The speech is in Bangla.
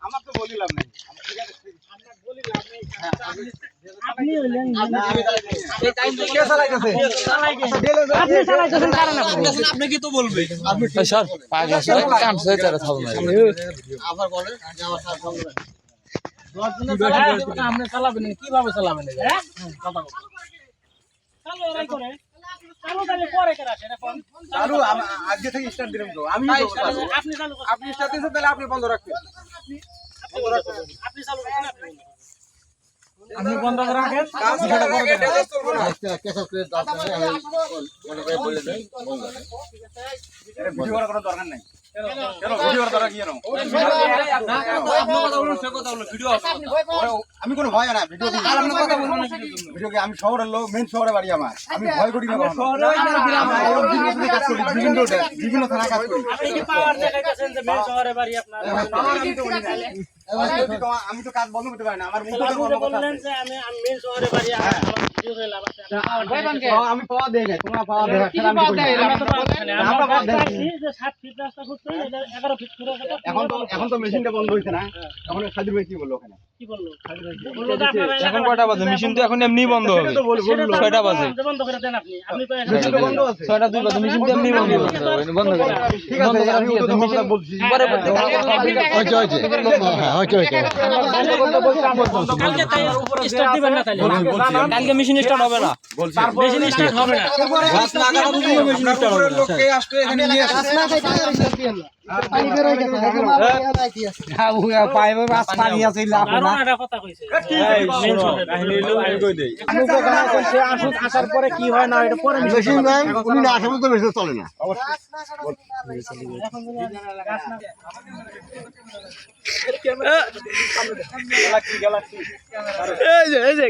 আমার তো বলি লাভ নেই। আপনি হইলেন এই টাইম তো কে চালাইতেছে? আপনি চালাইতেছেন কারণ আপনি কি তো বলবে? স্যার পাঁচ বছর কানছে তারা থাকবে না আবার বলে যে আমার স্যার বলবে। আপনি চালাবেন কিভাবে চালাবেন চালু ওরাই করে চালু তাহলে পরে করে আসে না ফোন চালু আজকে থেকে স্টার্ট দিলাম তো আমি আপনি চালু করেন আপনি স্টার্ট দিয়েছেন তাহলে আপনি বন্ধ রাখবেন। আপনি চালু করেন আপনি বন্ধ করে রাখেন কাজ সেটা করে এটা চলবে না। ভিডিও করার কোনো দরকার নাই। কেন ভিডিও করার দরকার কি জানো? আমি কোনো ভয় না ভিডিও কি ভিডিও কি আমি শহরের লোক মেন শহরে বাড়ি আমার আমি ভয় করি না বিভিন্ন থানা কাজ করি আপনি কি পাওয়ার দেখাইতেছেন যে মেন শহরে বাড়ি আপনার আমি তো কাজ বন্ধ করতে পারি না আমার বললেন যে আমি মেন শহরে বাড়ি ভিডিও করে লাভ আছে আমি পাওয়া দেই না তোমরা পাওয়া দেই আমরা পাচ্ছি যে 7 ফিট রাস্তা করতে 11 ফিট করে এখন তো মেশিনটা বন্ধ হইছে না এখন খাদির ভাই কি বললো ওখানে কি বললো বললো যে আপনারা এখন কয়টা বাজে মেশিন তো এখন এমনি বন্ধ হবে 6টা বাজে বন্ধ করে দেন আপনি আপনি তো মেশিন তো বন্ধ আছে 6টা 2 বাজে মেশিন তো এমনি বন্ধ হবে বন্ধ করে ঠিক আছে আমি তো কথা বলছি পরে কালকে তাই স্টার্ট দিবেন না তাহলে কালকে মেশিন স্টার্ট হবে না মেশিন স্টার্ট হবে না রাত না কাটা দুটো মেশিন স্টার্ট হবে লোককে আসবে এখানে নিয়ে আসবে আরো একটা কথা কইছে মেন শহরে আমি কই দেই আসার পরে কি হয় না এটা পরে মেশিন নাই উনি না আসলে তো মেশিন চলে না এই যে